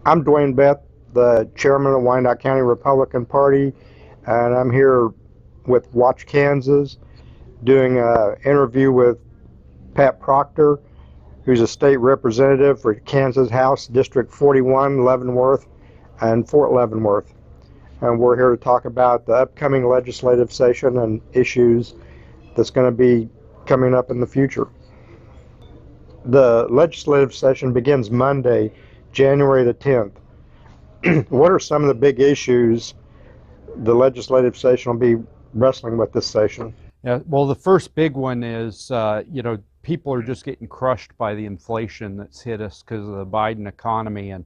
I'm Duane Beth, the chairman of the Wyandotte County Republican Party, and I'm here with Watch Kansas doing an interview with Pat Proctor, who's a state representative for Kansas House District 41, Leavenworth and Fort Leavenworth. And we're here to talk about the upcoming legislative session and issues that's going to be coming up in the future. The legislative session begins Monday, January the 10th. What are some of the big issues the legislative session will be wrestling with this session? Yeah, well, the first big one is, people are just getting crushed by the inflation that's hit us because of the Biden economy. And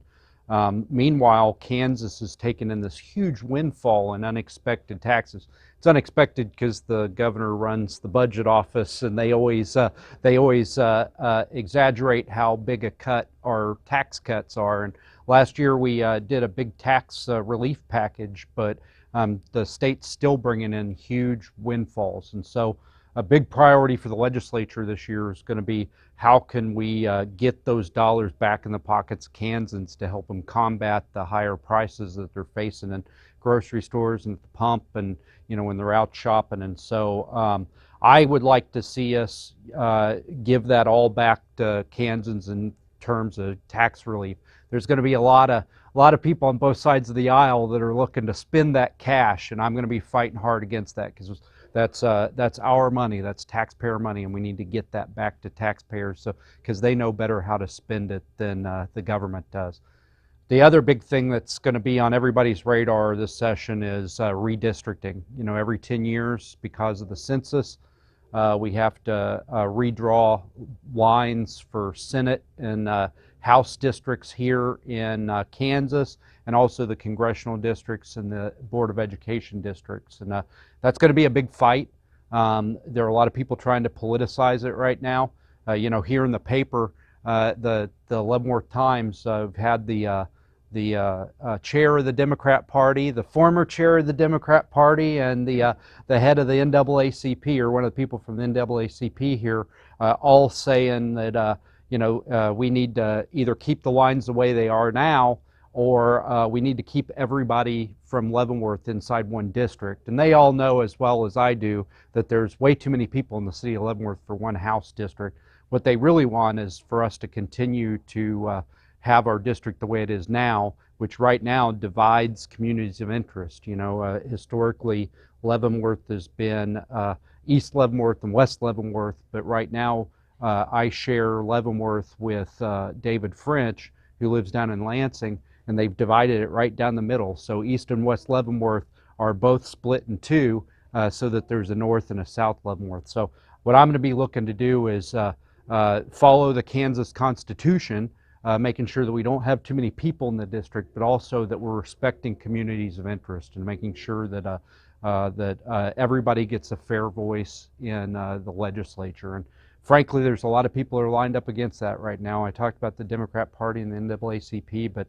meanwhile, Kansas has taken in this huge windfall in unexpected taxes. It's unexpected because the governor runs the budget office, and they always exaggerate how big a cut our tax cuts are. And last year we did a big tax relief package, but the state's still bringing in huge windfalls. And so a big priority for the legislature this year is going to be how can we get those dollars back in the pockets of Kansans to help them combat the higher prices that they're facing in grocery stores and at the pump and when they're out shopping. And so I would like to see us give that all back to Kansans in terms of tax relief. There's going to be a lot of people on both sides of the aisle that are looking to spend that cash, and I'm going to be fighting hard against that because that's our money, that's taxpayer money, and we need to get that back to taxpayers because they know better how to spend it than the government does. The other big thing that's going to be on everybody's radar this session is redistricting. Every 10 years, because of the census, we have to redraw lines for Senate and House districts here in Kansas, and also the congressional districts and the Board of Education districts. And that's going to be a big fight. There are a lot of people trying to politicize it right now. Here in the paper, the Leavenworth Times have had the chair of the Democrat Party, the former chair of the Democrat Party, and the head of the NAACP, or one of the people from the NAACP here, all saying that we need to either keep the lines the way they are now, or we need to keep everybody from Leavenworth inside one district. And they all know as well as I do that there's way too many people in the city of Leavenworth for one House district. What they really want is for us to continue to have our district the way it is now, which right now divides communities of interest. Historically, Leavenworth has been East Leavenworth and West Leavenworth, but right now I share Leavenworth with David French, who lives down in Lansing, and they've divided it right down the middle. So East and West Leavenworth are both split in two, so that there's a North and a South Leavenworth. So what I'm going to be looking to do is follow the Kansas Constitution, making sure that we don't have too many people in the district, but also that we're respecting communities of interest and making sure that everybody gets a fair voice in the legislature. And frankly, there's a lot of people that are lined up against that right now. I talked about the Democrat Party and the NAACP, but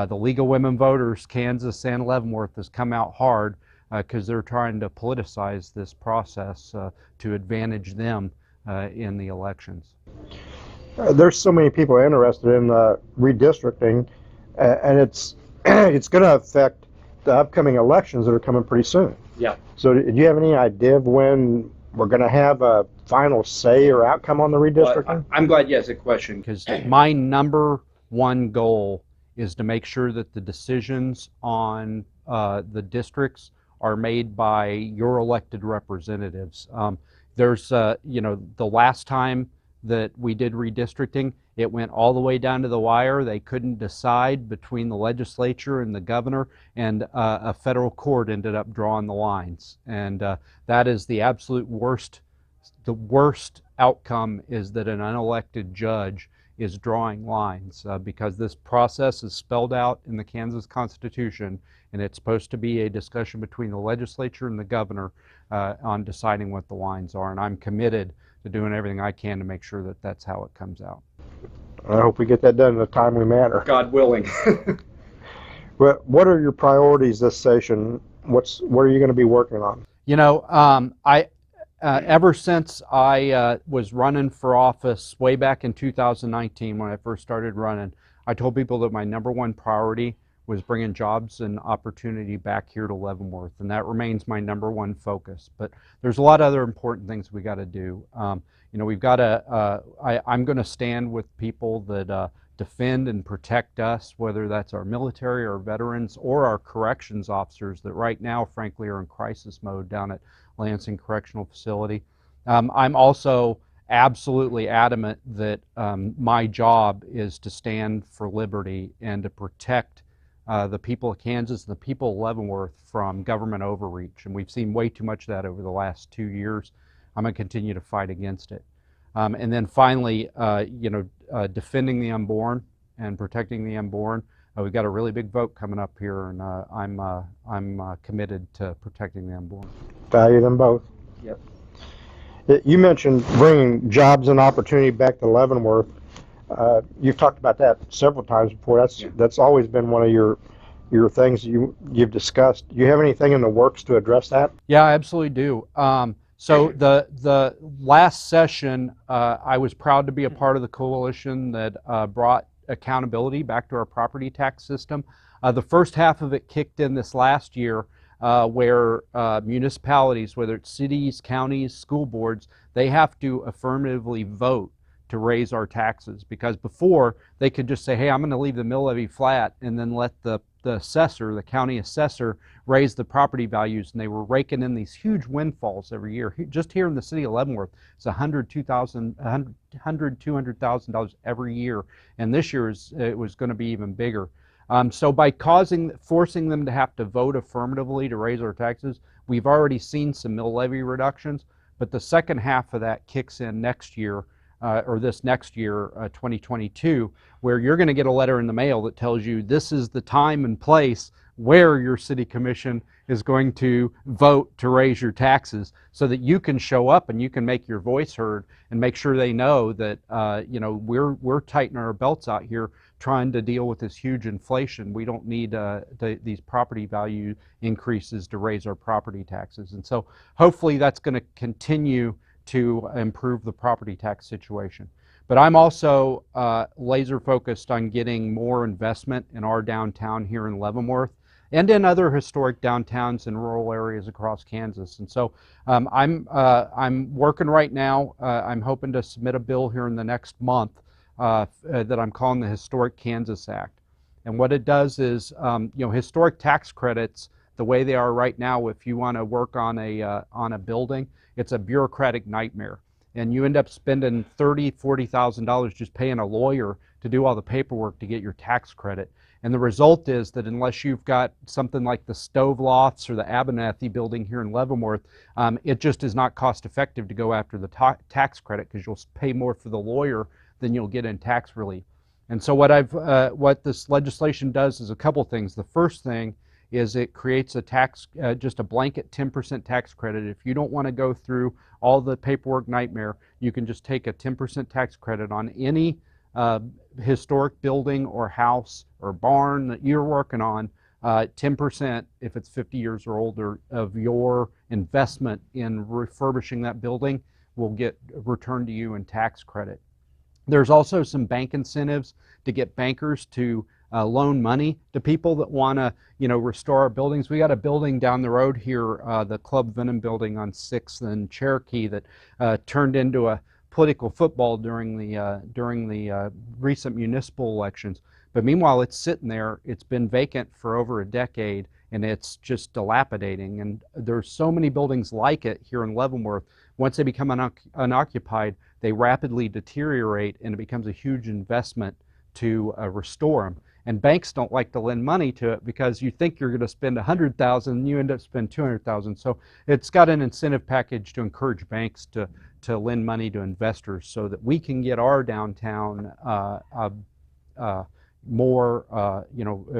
the League of Women Voters, Kansas and Leavenworth, has come out hard because they're trying to politicize this process to advantage them in the elections. There's so many people interested in redistricting, and it's it's going to affect the upcoming elections that are coming pretty soon. Yeah. So do you have any idea of when we're going to have a final say or outcome on the redistricting? Well, I'm glad you asked that question, because my number one goal is to make sure that the decisions on the districts are made by your elected representatives. There's, the last time that we did redistricting, it went all the way down to the wire. They couldn't decide between the legislature and the governor, and a federal court ended up drawing the lines. And that is the absolute worst. The worst outcome is that an unelected judge is drawing lines, because this process is spelled out in the Kansas Constitution, and it's supposed to be a discussion between the legislature and the governor on deciding what the lines are. And I'm committed to doing everything I can to make sure that that's how it comes out. I hope we get that done in a timely manner. God willing. What are your priorities this session? What are you going to be working on? Ever since I was running for office way back in 2019, when I first started running, I told people that my number one priority was bringing jobs and opportunity back here to Leavenworth, and that remains my number one focus. But there's a lot of other important things we got to do. We've got to. I'm going to stand with people that defend and protect us, whether that's our military, our veterans, or our corrections officers that right now, frankly, are in crisis mode down at Lansing Correctional Facility. I'm also absolutely adamant that my job is to stand for liberty and to protect the people of Kansas and the people of Leavenworth from government overreach. And we've seen way too much of that over the last 2 years. I'm going to continue to fight against it. And then finally, defending the unborn and protecting the unborn. We've got a really big vote coming up here, and I'm committed to protecting the unborn. Value them both. Yep. You mentioned bringing jobs and opportunity back to Leavenworth. You've talked about that several times before. That's always been one of your things you've discussed. Do you have anything in the works to address that? Yeah, I absolutely do. So the last session, I was proud to be a part of the coalition that brought accountability back to our property tax system. The first half of it kicked in this last year, where municipalities, whether it's cities, counties, school boards, they have to affirmatively vote to raise our taxes, because before they could just say, hey, I'm going to leave the mill levy flat, and then let the assessor, the county assessor, raise the property values, and they were raking in these huge windfalls every year. Just here in the city of Leavenworth, it's $200,000 every year, and this year it was going to be even bigger. So by forcing them to have to vote affirmatively to raise our taxes, we've already seen some mill levy reductions, but the second half of that kicks in next year, or this next year, 2022, where you're going to get a letter in the mail that tells you this is the time and place where your city commission is going to vote to raise your taxes, so that you can show up and you can make your voice heard and make sure they know that we're tightening our belts out here trying to deal with this huge inflation. We don't need these property value increases to raise our property taxes. And so hopefully that's going to continue to improve the property tax situation. But I'm also laser focused on getting more investment in our downtown here in Leavenworth and in other historic downtowns in rural areas across Kansas. And so I'm working right now. I'm hoping to submit a bill here in the next month that I'm calling the Historic Kansas Act. And what it does is, historic tax credits, the way they are right now, if you want to work on a building, it's a bureaucratic nightmare, and you end up spending $30,000-$40,000 just paying a lawyer to do all the paperwork to get your tax credit. And the result is that unless you've got something like the Stove Lofts or the Abernathy building here in Leavenworth, it just is not cost effective to go after the tax credit, because you'll pay more for the lawyer than you'll get in tax relief. And so what this legislation does is a couple things. The first thing is it creates a tax, just a blanket 10% tax credit. If you don't want to go through all the paperwork nightmare, you can just take a 10% tax credit on any historic building or house or barn that you're working on. 10%, if it's 50 years or older, of your investment in refurbishing that building will get returned to you in tax credit. There's also some bank incentives to get bankers to loan money to people that want to, restore our buildings. We got a building down the road here, the Club Venom building on 6th and Cherokee, that turned into a political football during the recent municipal elections. But meanwhile, it's sitting there. It's been vacant for over a decade, and it's just dilapidating. And there's so many buildings like it here in Leavenworth. Once they become unoccupied, they rapidly deteriorate, and it becomes a huge investment to restore them. And banks don't like to lend money to it, because you think you're going to spend $100,000 and you end up spending $200,000. So it's got an incentive package to encourage banks to lend money to investors, so that we can get our downtown more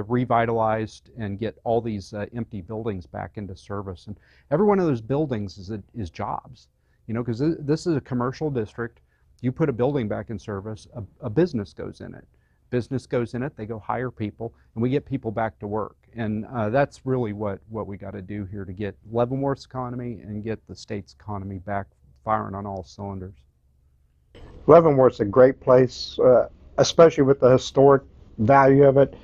revitalized and get all these empty buildings back into service. And every one of those buildings is jobs, because this is a commercial district. You put a building back in service, a business goes in it. Business goes in it, they go hire people, and we get people back to work. And that's really what we got to do here to get Leavenworth's economy and get the state's economy back firing on all cylinders. Leavenworth's a great place, especially with the historic value of it,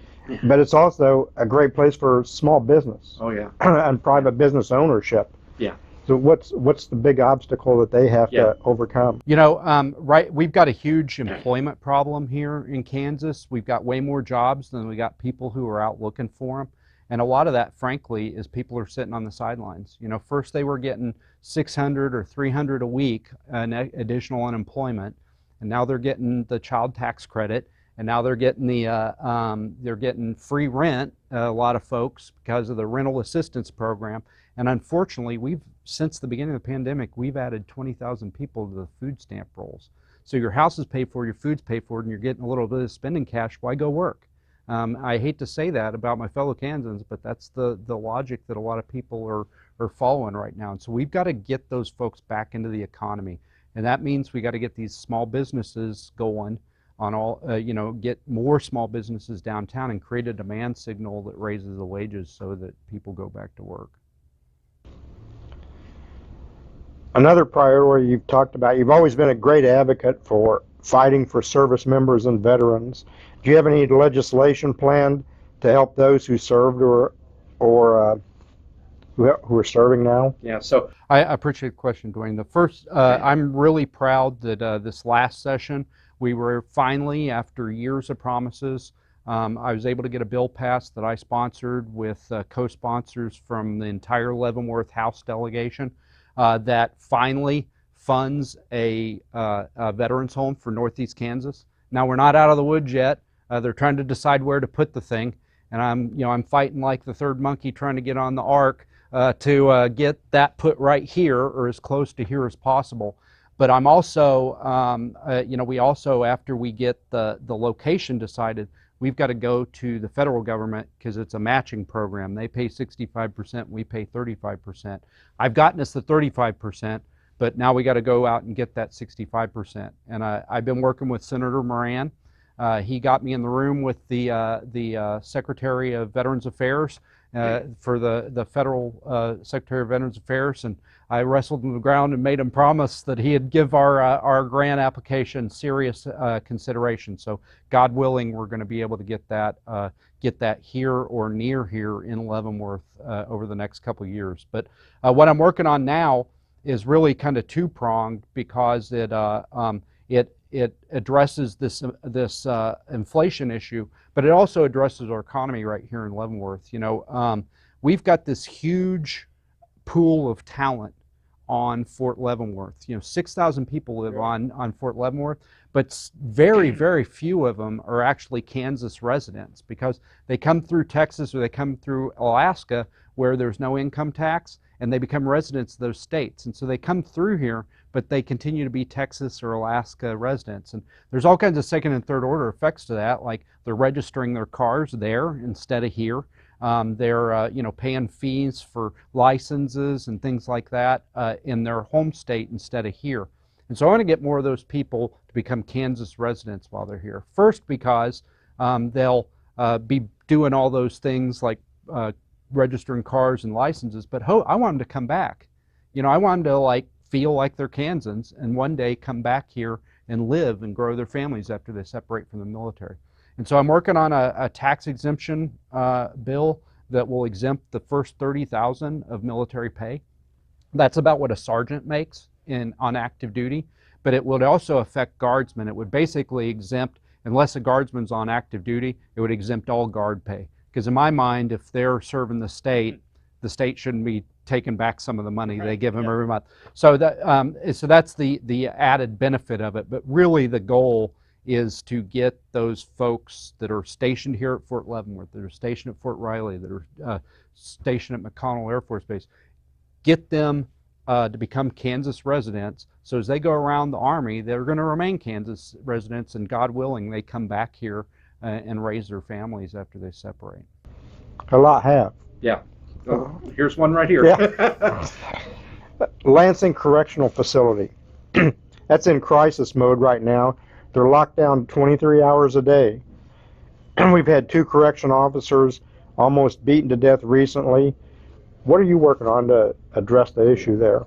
but it's also a great place for small business. Oh yeah. And private business ownership. Yeah. So what's the big obstacle that they have to overcome? You know, right, we've got a huge employment problem here in Kansas. We've got way more jobs than we got people who are out looking for them. And a lot of that, frankly, is people are sitting on the sidelines. You know, first they were getting 600 or 300 a week in additional unemployment, and now they're getting the child tax credit, and now they're getting they're getting free rent. A lot of folks because of the rental assistance program. And unfortunately, since the beginning of the pandemic, we've added 20,000 people to the food stamp rolls. So your house is paid for, your food's paid for, and you're getting a little bit of spending cash. Why go work? I hate to say that about my fellow Kansans, but that's the logic that a lot of people are following right now. And so we've got to get those folks back into the economy. And that means we got to get these small businesses going on all, get more small businesses downtown and create a demand signal that raises the wages so that people go back to work. Another priority you've talked about, you've always been a great advocate for fighting for service members and veterans. Do you have any legislation planned to help those who served or who are serving now? Yeah. So I appreciate the question, Duane. The first, I'm really proud that this last session, we were finally, after years of promises, I was able to get a bill passed that I sponsored with co-sponsors from the entire Leavenworth House delegation that finally funds a veterans home for Northeast Kansas. Now we're not out of the woods yet. They're trying to decide where to put the thing, and I'm fighting like the third monkey trying to get on the ark to get that put right here or as close to here as possible. But I'm also, we also, after we get the location decided, we've got to go to the federal government because it's a matching program. They pay 65%, we pay 35%. I've gotten us the 35%, but now we got to go out and get that 65%. And I've been working with Senator Moran. He got me in the room with the Secretary of Veterans Affairs for the federal Secretary of Veterans Affairs, and I wrestled on the ground and made him promise that he'd give our grant application serious consideration. So, God willing, we're going to be able to get that here or near here in Leavenworth over the next couple of years. But what I'm working on now is really kind of two-pronged because it addresses this inflation issue, but it also addresses our economy right here in Leavenworth. We've got this huge pool of talent on Fort Leavenworth. 6,000 people live on Fort Leavenworth, but very, very few of them are actually Kansas residents because they come through Texas or they come through Alaska where there's no income tax, and they become residents of those states. And so they come through here, but they continue to be Texas or Alaska residents. And there's all kinds of second and third order effects to that, like they're registering their cars there instead of here. They're paying fees for licenses and things like that in their home state instead of here. And so I want to get more of those people to become Kansas residents while they're here. First, because they'll be doing all those things like registering cars and licenses, but I want them to come back. I want them to feel like they're Kansans and one day come back here and live and grow their families after they separate from the military. And so I'm working on a tax exemption bill that will exempt the first $30,000 of military pay. That's about what a sergeant makes on active duty, but it would also affect guardsmen. It would basically exempt, unless a guardsman's on active duty, it would exempt all guard pay. Because in my mind, if they're serving the state shouldn't be taking back some of the money they give them every month. So that's the added benefit of it. But really, the goal is to get those folks that are stationed here at Fort Leavenworth, that are stationed at Fort Riley, that are stationed at McConnell Air Force Base, get them to become Kansas residents. So as they go around the Army, they're going to remain Kansas residents, and God willing, they come back here and raise their families after they separate. A lot have. Yeah. Here's one right here. Yeah. Lansing Correctional Facility. That's in crisis mode right now. They're locked down 23 hours a day. We've had 2 correction officers almost beaten to death recently. What are you working on to address the issue there?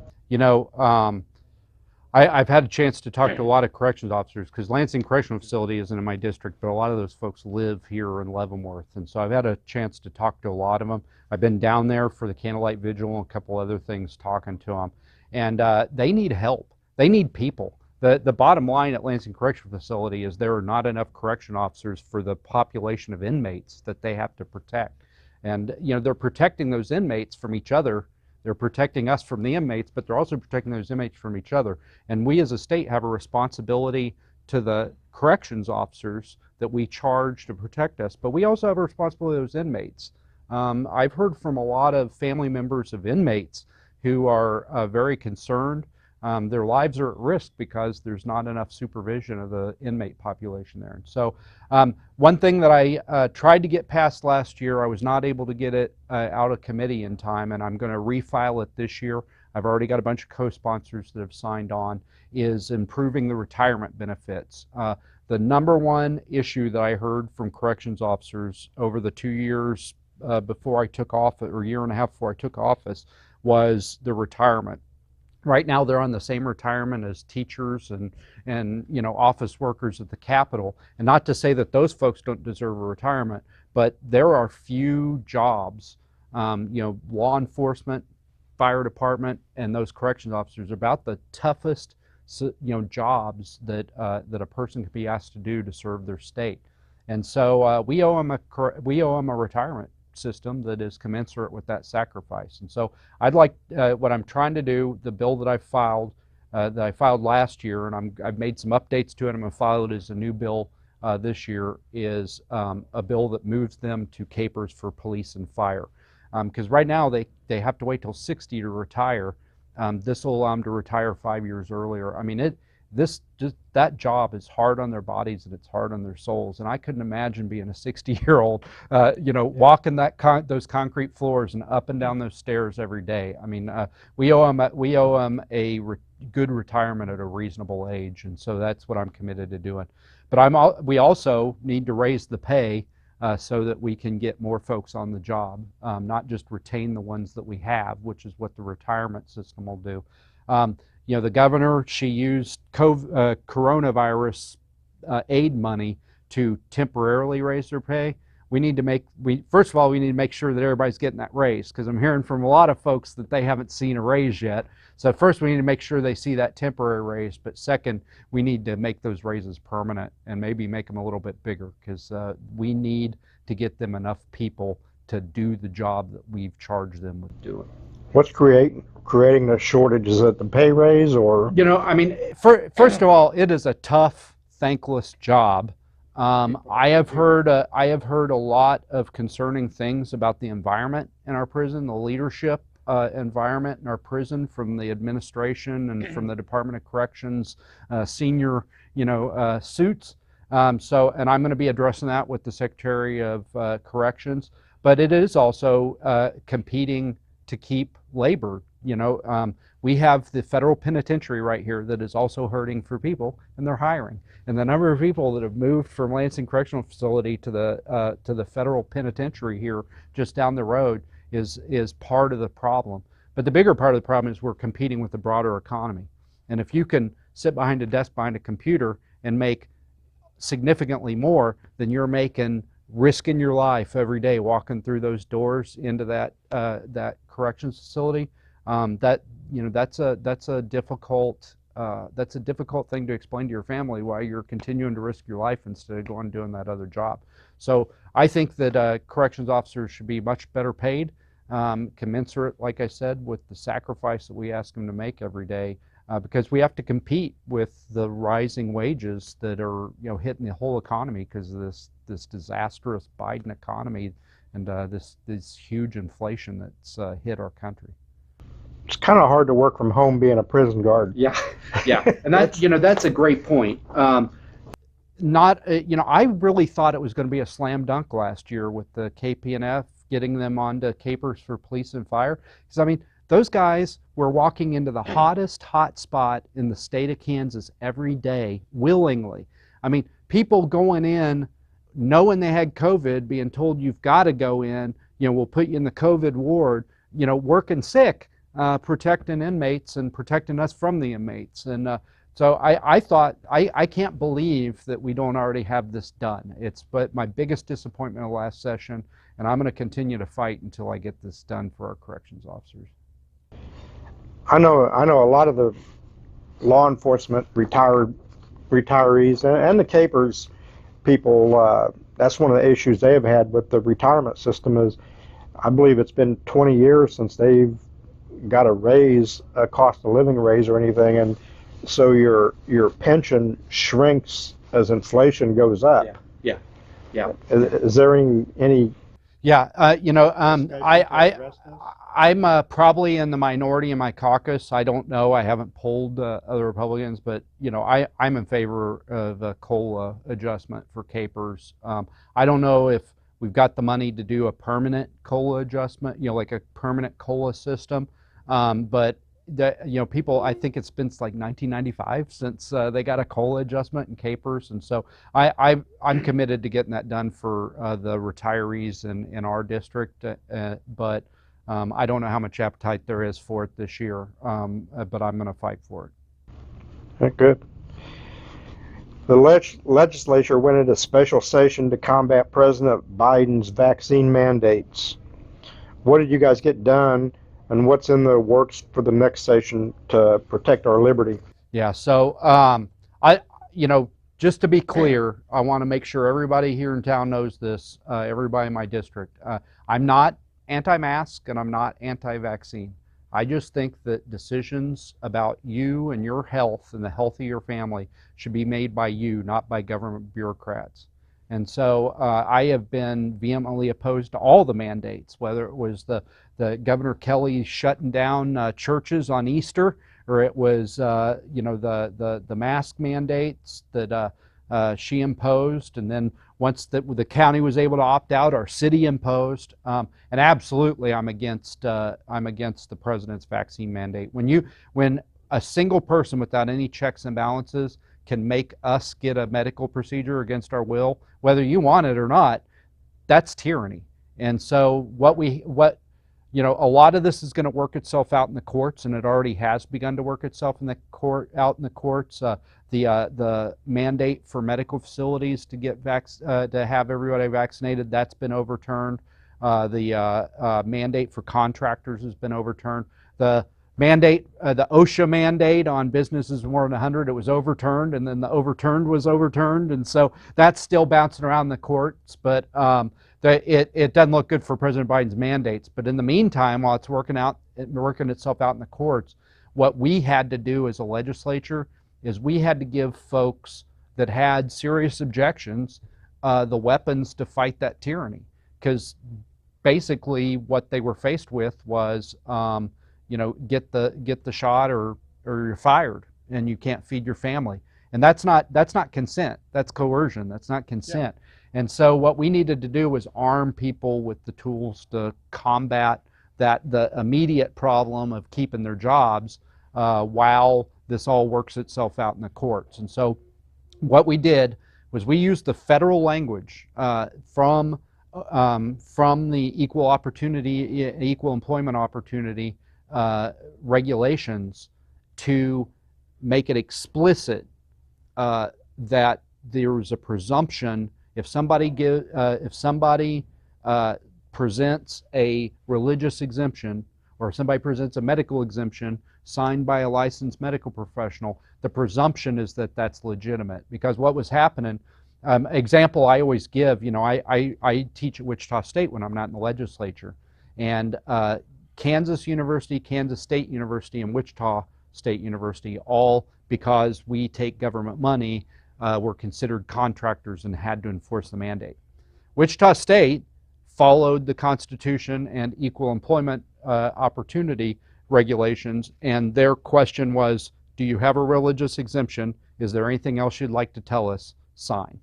I I've had a chance to talk to a lot of corrections officers, because Lansing Correctional Facility isn't in my district, but a lot of those folks live here in Leavenworth. And so I've had a chance to talk to a lot of them. I've been down there for the candlelight vigil and a couple other things talking to them. And they need help. They need people. The bottom line at Lansing Correctional Facility is there are not enough correction officers for the population of inmates that they have to protect. And they're protecting those inmates from each other. They're protecting us from the inmates, but they're also protecting those inmates from each other. And we as a state have a responsibility to the corrections officers that we charge to protect us, but we also have a responsibility to those inmates. I've heard from a lot of family members of inmates who are very concerned. Their lives are at risk because there's not enough supervision of the inmate population there. And so one thing that I tried to get passed last year, I was not able to get it out of committee in time, and I'm going to refile it this year. I've already got a bunch of co-sponsors that have signed on, is improving the retirement benefits. The number one issue that I heard from corrections officers over the 2 years before I took office, or year and a half before I took office, was the retirement. Right now, they're on the same retirement as teachers and office workers at the Capitol. And not to say that those folks don't deserve a retirement, but there are few jobs, law enforcement, fire department, and those corrections officers are about the toughest, jobs that a person could be asked to do to serve their state. And so we owe them a retirement system that is commensurate with that sacrifice. And so I'd like, what I'm trying to do, the bill that I filed last year, and I've made some updates to it, I'm going to file it as a new bill this year, is a bill that moves them to capers for police and fire. Because right now they have to wait till 60 to retire. This will allow them to retire 5 years earlier. I mean, that job is hard on their bodies and it's hard on their souls. And I couldn't imagine being a 60-year-old, walking those concrete floors and up and down those stairs every day. I mean, we owe them a good retirement at a reasonable age, and so that's what I'm committed to doing. But we also need to raise the pay so that we can get more folks on the job, not just retain the ones that we have, which is what the retirement system will do. The governor, she used coronavirus aid money to temporarily raise their pay. First of all, we need to make sure that everybody's getting that raise, because I'm hearing from a lot of folks that they haven't seen a raise yet. So first, we need to make sure they see that temporary raise. But second, we need to make those raises permanent and maybe make them a little bit bigger, because we need to get them enough people to do the job that we've charged them with doing. What's creating the shortage? Is it the pay raise, or? First of all, it is a tough, thankless job. I have heard a lot of concerning things about the environment in our prison, the leadership environment in our prison, from the administration and from the Department of Corrections senior suits. And I'm going to be addressing that with the Secretary of Corrections. But it is also competing to keep labor. We have the federal penitentiary right here that is also hurting for people, and they're hiring. And the number of people that have moved from Lansing Correctional Facility to the federal penitentiary here just down the road is part of the problem. But the bigger part of the problem is we're competing with the broader economy. And if you can sit behind a desk behind a computer and make significantly more than you're making risking your life every day walking through those doors into that corrections facility, that's a difficult thing to explain to your family why you're continuing to risk your life instead of going and doing that other job. So I think that corrections officers should be much better paid, commensurate, like I said, with the sacrifice that we ask them to make every day, because we have to compete with the rising wages that are hitting the whole economy because of this disastrous Biden economy and this huge inflation that's hit our country. It's kind of hard to work from home being a prison guard. Yeah, and that's a great point. I really thought it was going to be a slam dunk last year with the KP&F getting them onto capers for police and fire. Because those guys were walking into the hottest hot spot in the state of Kansas every day willingly. People going in knowing they had COVID, being told you've got to go in, we'll put you in the COVID ward, working sick. protecting inmates and protecting us from the inmates. And so I thought, I can't believe that we don't already have this done. It's but my biggest disappointment of last session, and I'm going to continue to fight until I get this done for our corrections officers. I know a lot of the law enforcement retirees and the capers people. That's one of the issues they have had with the retirement system is, I believe it's been 20 years since they've got a raise, a cost of living raise or anything, and so your pension shrinks as inflation goes up. Yeah. Is there any? Yeah, I'm probably in the minority in my caucus. I don't know. I haven't polled other Republicans, but I'm in favor of a COLA adjustment for capers. I don't know if we've got the money to do a permanent COLA adjustment, like a permanent COLA system. But people, I think it's been like 1995 since they got a COLA adjustment in capers, and so I'm committed to getting that done for the retirees in our district. But I don't know how much appetite there is for it this year, but I'm going to fight for it. Good. The legislature went into special session to combat President Biden's vaccine mandates. What did you guys get done, and what's in the works for the next session to protect our liberty? Yeah, so just to be clear, I want to make sure everybody here in town knows this, everybody in my district. I'm not anti-mask and I'm not anti-vaccine. I just think that decisions about you and your health and the health of your family should be made by you, not by government bureaucrats. And so I have been vehemently opposed to all the mandates, whether it was the Governor Kelly shutting down churches on Easter, or it was the mask mandates that she imposed, and then once the county was able to opt out, our city imposed. And absolutely, I'm against the president's vaccine mandate. When a single person without any checks and balances can make us get a medical procedure against our will, whether you want it or not, that's tyranny. And so a lot of this is going to work itself out in the courts, and it already has begun to work itself out in the courts. The mandate for medical facilities to get to have everybody vaccinated, that's been overturned. The mandate for contractors has been overturned. The OSHA mandate on businesses more than 100, it was overturned, and then the overturned was overturned, and so that's still bouncing around the courts. But it doesn't look good for President Biden's mandates. But in the meantime, while it's working itself out in the courts, what we had to do as a legislature is we had to give folks that had serious objections the weapons to fight that tyranny, because basically what they were faced with was get the shot or you're fired and you can't feed your family. And that's not consent. That's coercion. That's not consent. Yeah. And so what we needed to do was arm people with the tools to combat the immediate problem of keeping their jobs while this all works itself out in the courts. And so what we did was we used the federal language from the equal employment opportunity regulations to make it explicit that there was a presumption if somebody presents a religious exemption or somebody presents a medical exemption signed by a licensed medical professional, the presumption is that that's legitimate. Because what was happening, example I always give, I teach at Wichita State when I'm not in the legislature, and Kansas University, Kansas State University, and Wichita State University, all because we take government money, were considered contractors and had to enforce the mandate. Wichita State followed the Constitution and equal employment opportunity regulations, and their question was, do you have a religious exemption? Is there anything else you'd like to tell us? Sign.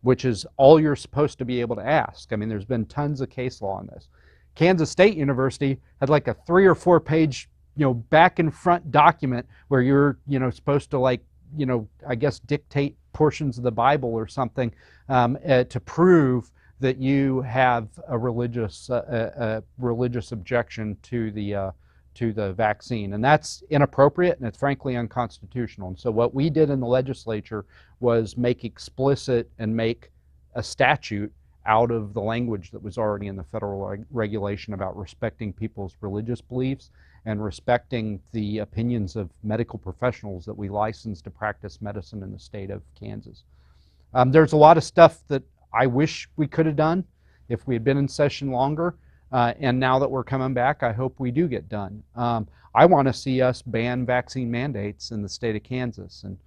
Which is all you're supposed to be able to ask. I mean, there's been tons of case law on this. Kansas State University had like a 3 or 4 page, back and front document where you're, supposed to I guess dictate portions of the Bible or something to prove that you have a religious objection to to the vaccine, and that's inappropriate and it's frankly unconstitutional. And so what we did in the legislature was make explicit and make a statute out of the language that was already in the federal regulation about respecting people's religious beliefs and respecting the opinions of medical professionals that we license to practice medicine in the state of Kansas. There's a lot of stuff that I wish we could have done if we had been in session longer. And now that we're coming back, I hope we do get done. I want to see us ban vaccine mandates in the state of Kansas. And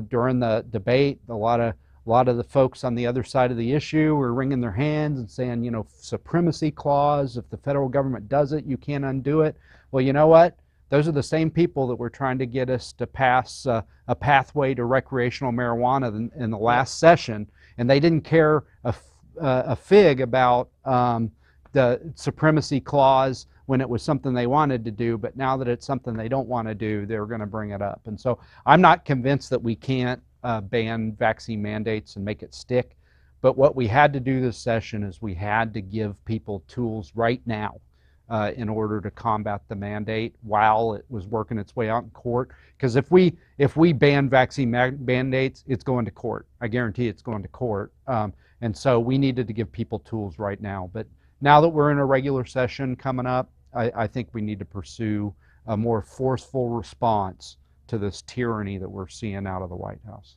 during the debate, a lot of the folks on the other side of the issue were wringing their hands and saying, supremacy clause. If the federal government does it, you can't undo it. Well, you know what? Those are the same people that were trying to get us to pass a pathway to recreational marijuana in the last session, and they didn't care a fig about the supremacy clause when it was something they wanted to do, but now that it's something they don't want to do, they're going to bring it up. And so I'm not convinced that we can't ban vaccine mandates and make it stick, but what we had to do this session is we had to give people tools right now in order to combat the mandate while it was working its way out in court. Because if we ban vaccine mandates, it's going to court. I guarantee it's going to court. And so we needed to give people tools right now. But now that we're in a regular session coming up, I think we need to pursue a more forceful response to this tyranny that we're seeing out of the White House.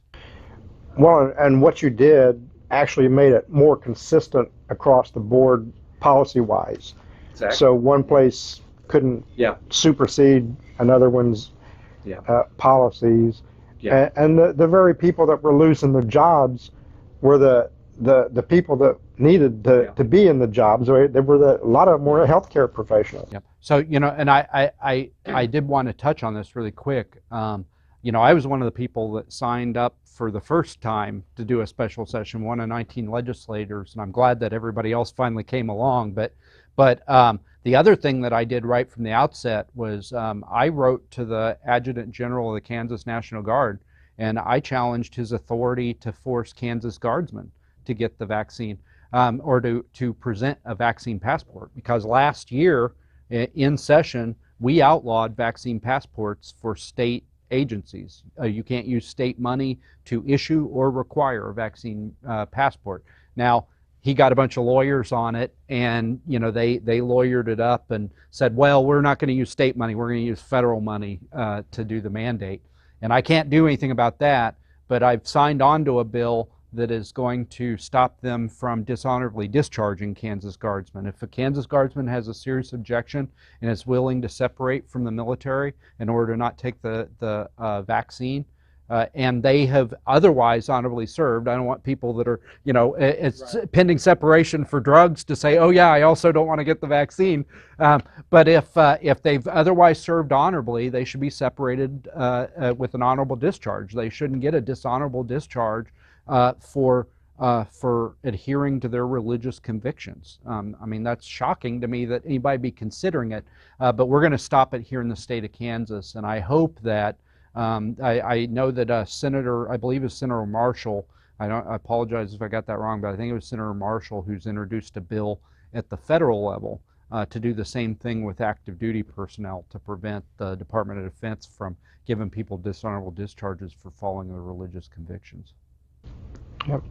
Well, and what you did actually made it more consistent across the board policy-wise. Exactly. So one place couldn't supersede another one's policies. Yeah. And the very people that were losing their jobs were the people that needed to be in the jobs. They were a lot of more healthcare professionals. Yep. So, and I did want to touch on this really quick. I was one of the people that signed up for the first time to do a special session, one of 19 legislators, and I'm glad that everybody else finally came along. But the other thing that I did right from the outset was I wrote to the Adjutant General of the Kansas National Guard, and I challenged his authority to force Kansas Guardsmen to get the vaccine or to present a vaccine passport, because last year in session we outlawed vaccine passports for state agencies. You can't use state money to issue or require a vaccine passport. Now, he got a bunch of lawyers on it, and they lawyered it up and said, well, we're not going to use state money, we're going to use federal money to do the mandate. And I can't do anything about that, but I've signed on to a bill that is going to stop them from dishonorably discharging Kansas Guardsmen. If a Kansas Guardsman has a serious objection and is willing to separate from the military in order to not take the vaccine, and they have otherwise honorably served, I don't want people that are, it's pending separation for drugs to say, oh yeah, I also don't want to get the vaccine. But if they've otherwise served honorably, they should be separated with an honorable discharge. They shouldn't get a dishonorable discharge for adhering to their religious convictions. That's shocking to me that anybody be considering it, but we're going to stop it here in the state of Kansas, and I hope that I know that Senator, I believe it's Senator Marshall, I apologize if I got that wrong, but I think it was Senator Marshall who's introduced a bill at the federal level to do the same thing with active duty personnel to prevent the Department of Defense from giving people dishonorable discharges for following their religious convictions. Yep.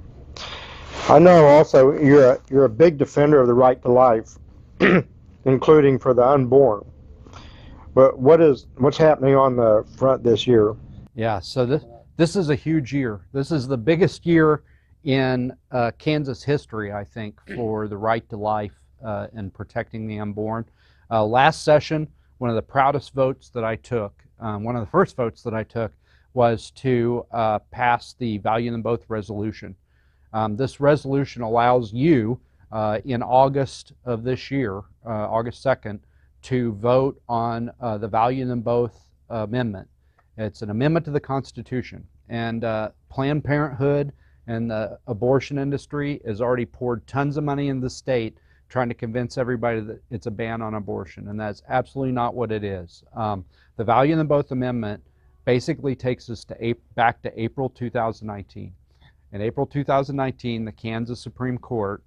I know also you're a big defender of the right to life, including for the unborn. But what's happening on the front this year? Yeah, so this is a huge year. This is the biggest year in Kansas history, I think, for the right to life and protecting the unborn. Last session, one of the proudest votes that I took, one of the first votes that I took, was to pass the Value Them Both resolution. This resolution allows you in August of this year, August 2nd, to vote on the Value Them Both amendment. It's an amendment to the Constitution, and Planned Parenthood and the abortion industry has already poured tons of money in the state trying to convince everybody that it's a ban on abortion, and that's absolutely not what it is. The Value Them Both amendment basically takes us back to April 2019. In April 2019, the Kansas Supreme Court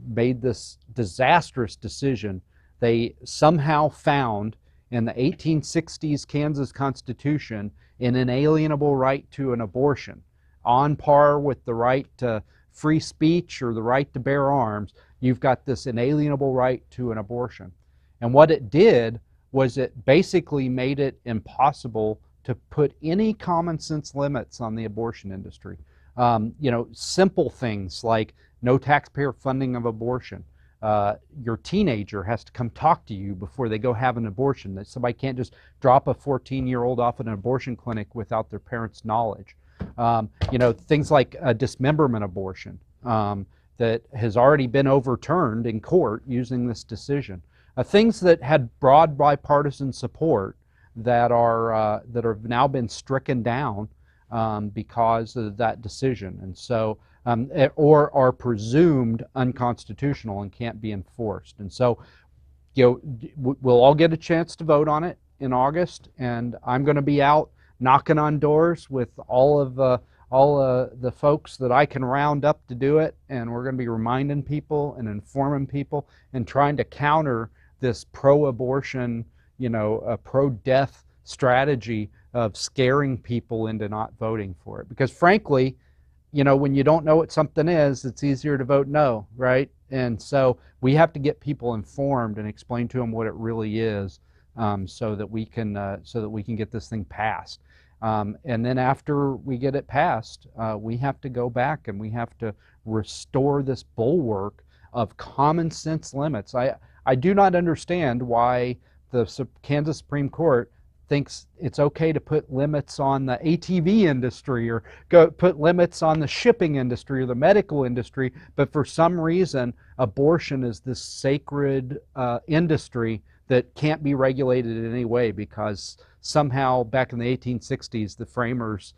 made this disastrous decision. They somehow found in the 1860s Kansas Constitution an inalienable right to an abortion, on par with the right to free speech or the right to bear arms. You've got this inalienable right to an abortion. And what it did was it basically made it impossible to put any common sense limits on the abortion industry. Simple things like no taxpayer funding of abortion. Your teenager has to come talk to you before they go have an abortion. That somebody can't just drop a 14-year-old off at an abortion clinic without their parents' knowledge. Things like dismemberment abortion that has already been overturned in court using this decision. Things that had broad bipartisan support that have now been stricken down because of that decision, and so or are presumed unconstitutional and can't be enforced. And so, we'll all get a chance to vote on it in August, and I'm going to be out knocking on doors with all of the folks that I can round up to do it, and we're going to be reminding people and informing people and trying to counter this pro-abortion, pro-death strategy of scaring people into not voting for it. Because frankly, when you don't know what something is, it's easier to vote no, right? And so we have to get people informed and explain to them what it really is, so that we can get this thing passed. And then after we get it passed, we have to go back and we have to restore this bulwark of common sense limits. I do not understand why the Kansas Supreme Court thinks it's okay to put limits on the ATV industry or put limits on the shipping industry or the medical industry, but for some reason abortion is this sacred industry that can't be regulated in any way, because somehow back in the 1860s the framers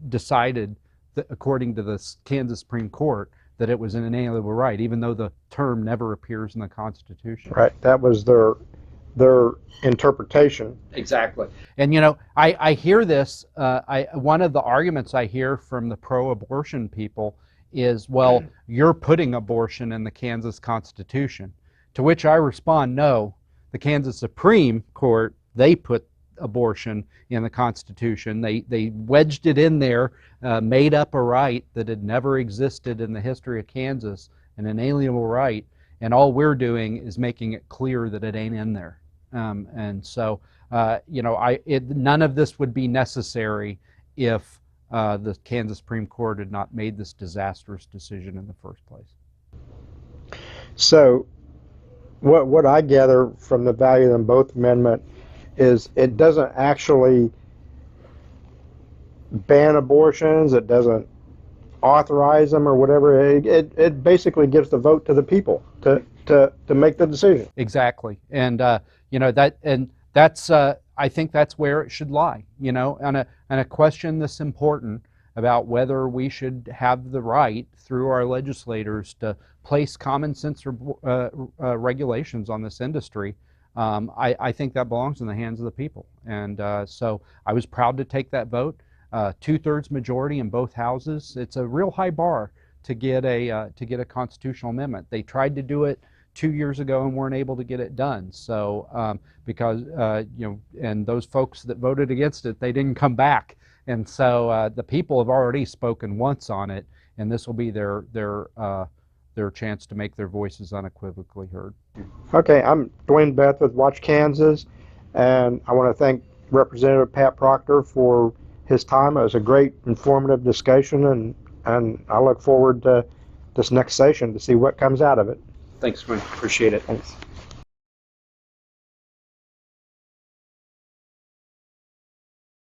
decided that, according to the Kansas Supreme Court, that it was an inalienable right, even though the term never appears in the Constitution. Right. That was their interpretation. Exactly. And I hear this. One of the arguments I hear from the pro-abortion people is, well, you're putting abortion in the Kansas Constitution. To which I respond, no. The Kansas Supreme Court, they put abortion in the Constitution. They wedged it in there, made up a right that had never existed in the history of Kansas, an inalienable right, and all we're doing is making it clear that it ain't in there. And so, none of this would be necessary if the Kansas Supreme Court had not made this disastrous decision in the first place. So, what I gather from the value of them both amendment is it doesn't actually ban abortions, it doesn't authorize them or whatever. It basically gives the vote to the people to make the decision. Exactly, and that's I think that's where it should lie. On a question this important about whether we should have the right through our legislators to place common sense regulations on this industry. I think that belongs in the hands of the people, and so I was proud to take that vote. 2/3 majority in both houses. It's a real high bar to get a constitutional amendment. They tried to do it 2 years ago and weren't able to get it done. So because and those folks that voted against it, they didn't come back, and so the people have already spoken once on it, and this will be their chance to make their voices unequivocally heard. Okay, I'm Duane Beth with Watch Kansas, and I want to thank Representative Pat Proctor for his time. It was a great informative discussion, and I look forward to this next session to see what comes out of it. Thanks, man. Appreciate it. Thanks.